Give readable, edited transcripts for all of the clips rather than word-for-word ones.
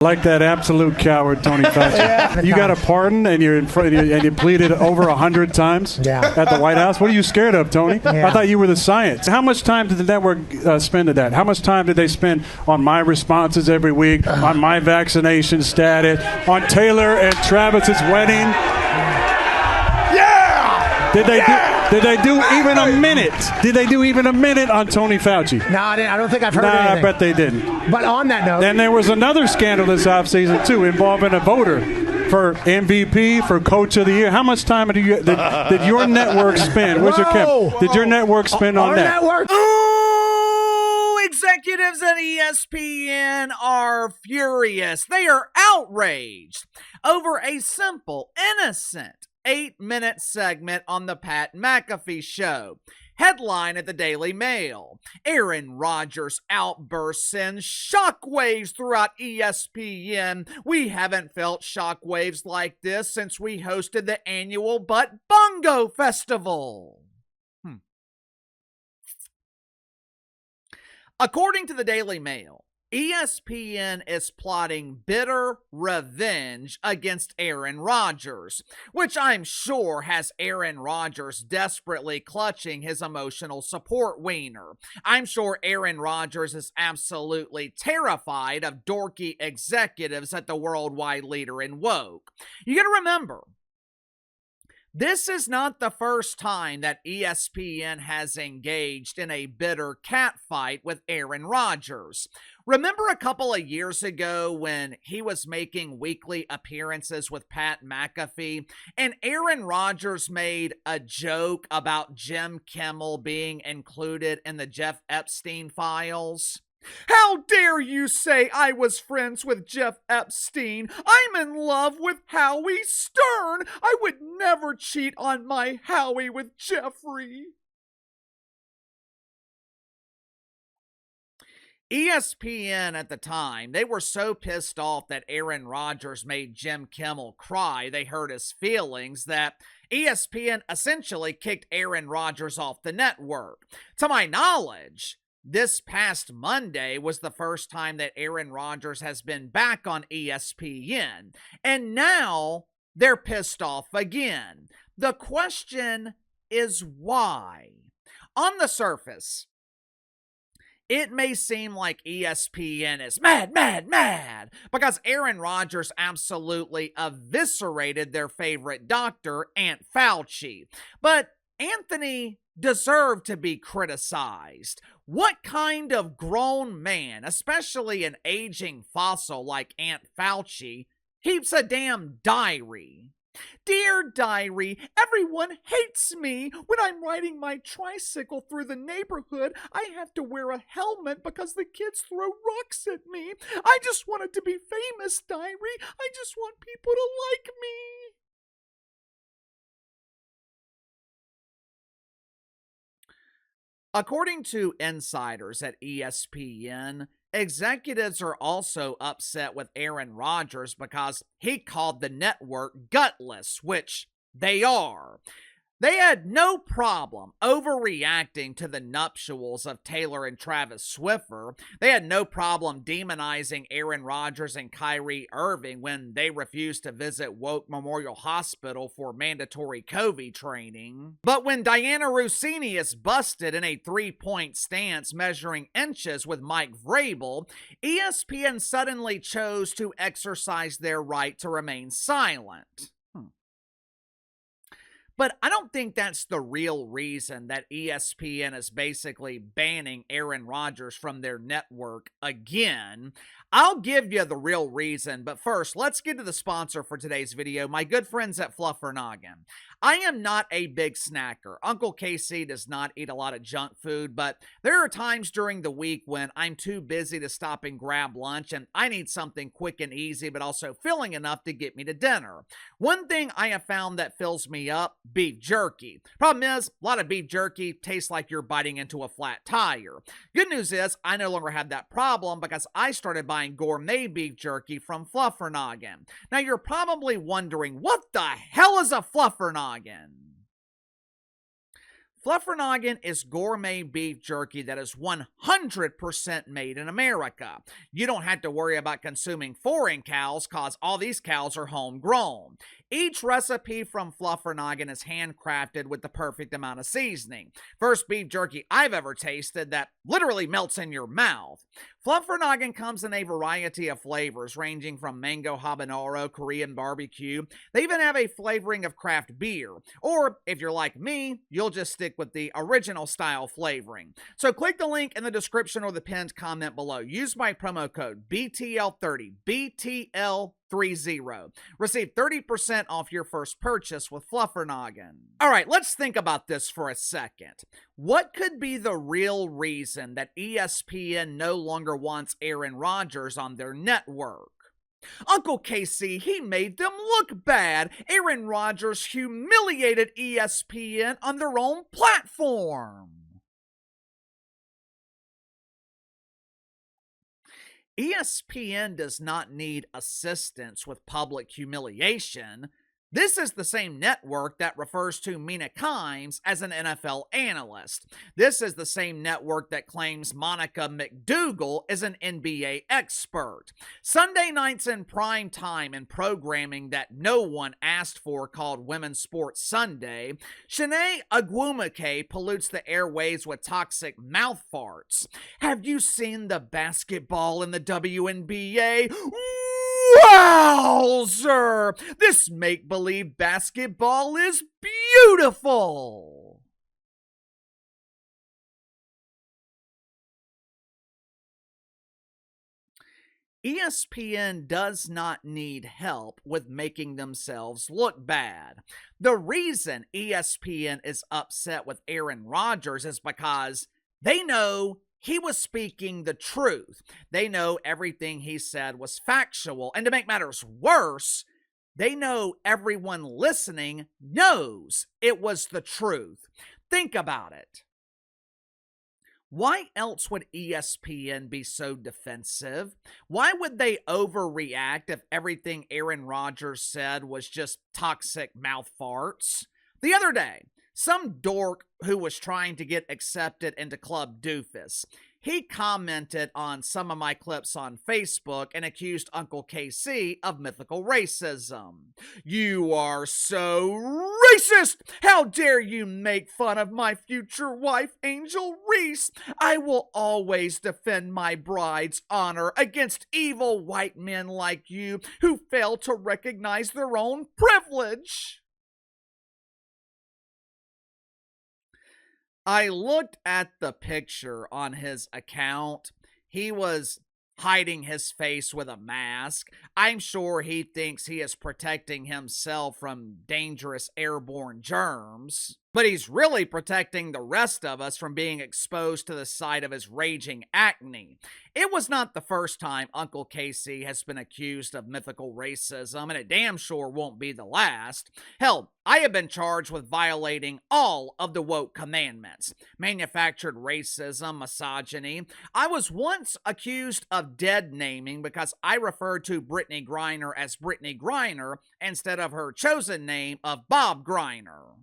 Like that absolute coward, Tony Fauci. You got a pardon and you're in front, and you pleaded over 100 times at the White House. What are you scared of, Tony? I thought you were the science. How much time did the network spend at that? How much time did they spend on my responses every week, on my vaccination status, on Taylor and Travis's wedding? Yeah! Did they do even a minute? Did they do even a minute on Tony Fauci? No, I don't think I've heard anything. I bet they didn't. But on that note... And there was another scandal this offseason, too, involving a voter for MVP, for Coach of the Year. How much time did your network spend? Where's your Kevin? Did your network spend on that? Our network? Ooh, executives at ESPN are furious. They are outraged over a simple, innocent 8-minute segment on the Pat McAfee Show. Headline at the Daily Mail: Aaron Rodgers outburst sends shockwaves throughout ESPN. We haven't felt shockwaves like this since we hosted the annual Butt Bongo Festival. According to the Daily Mail, ESPN is plotting bitter revenge against Aaron Rodgers, which I'm sure has Aaron Rodgers desperately clutching his emotional support wiener. I'm sure Aaron Rodgers is absolutely terrified of dorky executives at the worldwide leader in woke. You gotta remember, this is not the first time that ESPN has engaged in a bitter catfight with Aaron Rodgers. Remember a couple of years ago when he was making weekly appearances with Pat McAfee, and Aaron Rodgers made a joke about Jim Kimmel being included in the Jeff Epstein files? How dare you say I was friends with Jeff Epstein? I'm in love with Howie Stern. I would never cheat on my Howie with Jeffrey. ESPN at the time, they were so pissed off that Aaron Rodgers made Jim Kimmel cry, they hurt his feelings, that ESPN essentially kicked Aaron Rodgers off the network. To my knowledge, this past Monday was the first time that Aaron Rodgers has been back on ESPN, and now they're pissed off again. The question is why? On the surface, it may seem like ESPN is mad because Aaron Rodgers absolutely eviscerated their favorite doctor, Aunt Fauci. But Anthony deserved to be criticized. What kind of grown man, especially an aging fossil like Aunt Fauci, keeps a damn diary? Dear diary, everyone hates me. When I'm riding my tricycle through the neighborhood, I have to wear a helmet because the kids throw rocks at me. I just wanted to be famous, diary. I just want people to like me. According to insiders at ESPN, executives are also upset with Aaron Rodgers because he called the network gutless, which they are. They had no problem overreacting to the nuptials of Taylor and Travis Swiffer. They had no problem demonizing Aaron Rodgers and Kyrie Irving when they refused to visit Woke Memorial Hospital for mandatory COVID training. But when Diana Rossini is busted in a three-point stance measuring inches with Mike Vrabel, ESPN suddenly chose to exercise their right to remain silent. But I don't think that's the real reason that ESPN is basically banning Aaron Rodgers from their network again. I'll give you the real reason, but first, let's get to the sponsor for today's video, my good friends at Fluffer Noggin. I am not a big snacker. Uncle KC does not eat a lot of junk food, but there are times during the week when I'm too busy to stop and grab lunch, and I need something quick and easy, but also filling enough to get me to dinner. One thing I have found that fills me up, beef jerky. Problem is, a lot of beef jerky tastes like you're biting into a flat tire. Good news is, I no longer have that problem because I started buying gourmet beef jerky from Fluffer Noggin. Now you're probably wondering, what the hell is a Fluffer Noggin? Fluffernoggin is gourmet beef jerky that is 100% made in America. You don't have to worry about consuming foreign cows because all these cows are homegrown. Each recipe from Fluffernoggin is handcrafted with the perfect amount of seasoning. First beef jerky I've ever tasted that literally melts in your mouth. Fluffernoggin comes in a variety of flavors ranging from mango habanero, Korean barbecue. They even have a flavoring of craft beer. Or if you're like me, you'll just stick with the original style flavoring. So click the link in the description or the pinned comment below. Use my promo code BTL30, BTL30. Receive 30% off your first purchase with Fluffernoggin. All right, let's think about this for a second. What could be the real reason that ESPN no longer wants Aaron Rodgers on their network? Uncle Casey, he made them look bad. Aaron Rodgers humiliated ESPN on their own platform. ESPN does not need assistance with public humiliation. This is the same network that refers to Mina Kimes as an NFL analyst. This is the same network that claims Monica McDougal is an NBA expert. Sunday nights in prime time and programming that no one asked for called Women's Sports Sunday, Shanae Agwumike pollutes the airways with toxic mouth farts. Have you seen the basketball in the WNBA? Wowzer! This make-believe basketball is beautiful! ESPN does not need help with making themselves look bad. The reason ESPN is upset with Aaron Rodgers is because they know he was speaking the truth. They know everything he said was factual. And to make matters worse, they know everyone listening knows it was the truth. Think about it. Why else would ESPN be so defensive? Why would they overreact if everything Aaron Rodgers said was just toxic mouth farts? The other day, some dork who was trying to get accepted into Club Doofus, he commented on some of my clips on Facebook and accused Uncle KC of mythical racism. You are so racist! How dare you make fun of my future wife, Angel Reese? I will always defend my bride's honor against evil white men like you who fail to recognize their own privilege. I looked at the picture on his account. He was hiding his face with a mask. I'm sure he thinks he is protecting himself from dangerous airborne germs, but he's really protecting the rest of us from being exposed to the sight of his raging acne. It was not the first time Uncle Casey has been accused of mythical racism, and it damn sure won't be the last. Hell, I have been charged with violating all of the woke commandments. Manufactured racism, misogyny. I was once accused of dead naming because I referred to Brittany Griner as Brittany Griner instead of her chosen name of Bob Griner.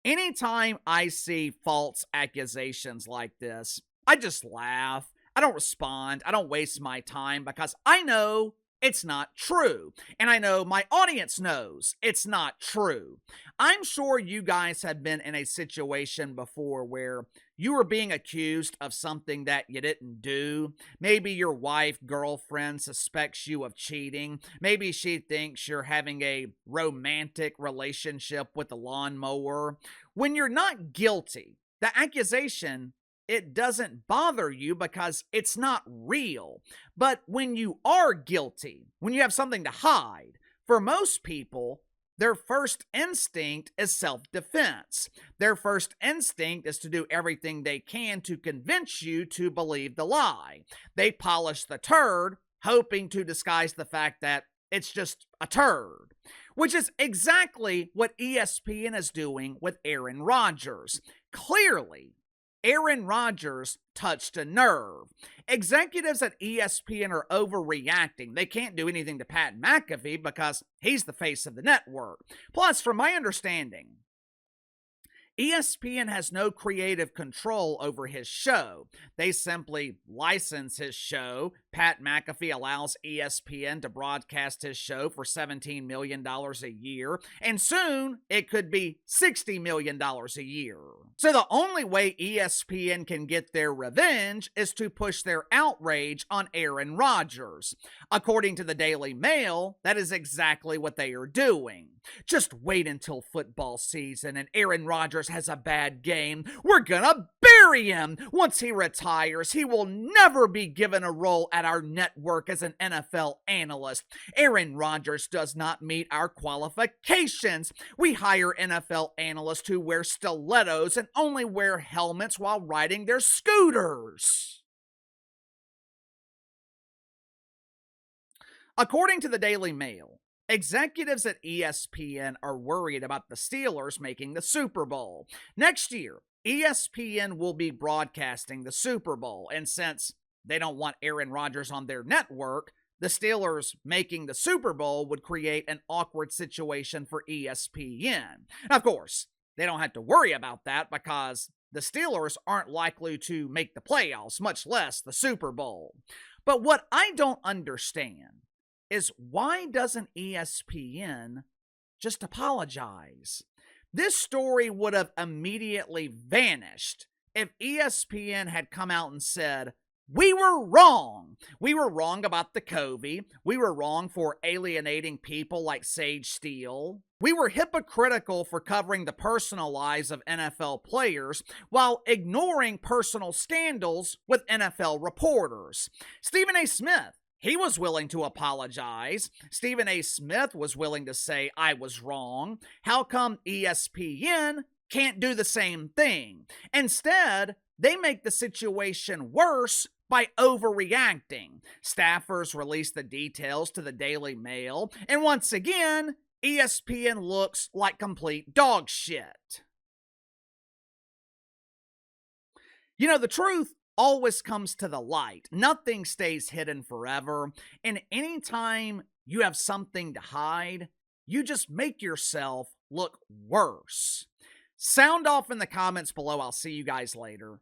Anytime I see false accusations like this, I just laugh. I don't respond. I don't waste my time because I know it's not true. And I know my audience knows it's not true. I'm sure you guys have been in a situation before where you were being accused of something that you didn't do. Maybe your wife, girlfriend suspects you of cheating. Maybe she thinks you're having a romantic relationship with a lawnmower. When you're not guilty, the accusation, it doesn't bother you because it's not real. But when you are guilty, when you have something to hide, for most people, their first instinct is self-defense. Their first instinct is to do everything they can to convince you to believe the lie. They polish the turd, hoping to disguise the fact that it's just a turd, which is exactly what ESPN is doing with Aaron Rodgers. Clearly, Aaron Rodgers touched a nerve. Executives at ESPN are overreacting. They can't do anything to Pat McAfee because he's the face of the network. Plus, from my understanding, ESPN has no creative control over his show. They simply license his show. Pat McAfee allows ESPN to broadcast his show for $17 million a year, and soon it could be $60 million a year. So the only way ESPN can get their revenge is to push their outrage on Aaron Rodgers. According to the Daily Mail, that is exactly what they are doing. Just wait until football season and Aaron Rodgers has a bad game. We're gonna bury him. Once he retires, he will never be given a role at our network as an NFL analyst. Aaron Rodgers does not meet our qualifications. We hire NFL analysts who wear stilettos and only wear helmets while riding their scooters. According to the Daily Mail, executives at ESPN are worried about the Steelers making the Super Bowl. Next year, ESPN will be broadcasting the Super Bowl, and since they don't want Aaron Rodgers on their network, the Steelers making the Super Bowl would create an awkward situation for ESPN. Of course, they don't have to worry about that because the Steelers aren't likely to make the playoffs, much less the Super Bowl. But what I don't understand is why doesn't ESPN just apologize? This story would have immediately vanished if ESPN had come out and said, we were wrong. We were wrong about the COVID. We were wrong for alienating people like Sage Steele. We were hypocritical for covering the personal lives of NFL players while ignoring personal scandals with NFL reporters. Stephen A. Smith, he was willing to apologize. Stephen A. Smith was willing to say, I was wrong. How come ESPN can't do the same thing? Instead, they make the situation worse by overreacting. Staffers release the details to the Daily Mail, and once again, ESPN looks like complete dog shit. You know, the truth always comes to the light. Nothing stays hidden forever. And anytime you have something to hide, you just make yourself look worse. Sound off in the comments below. I'll see you guys later.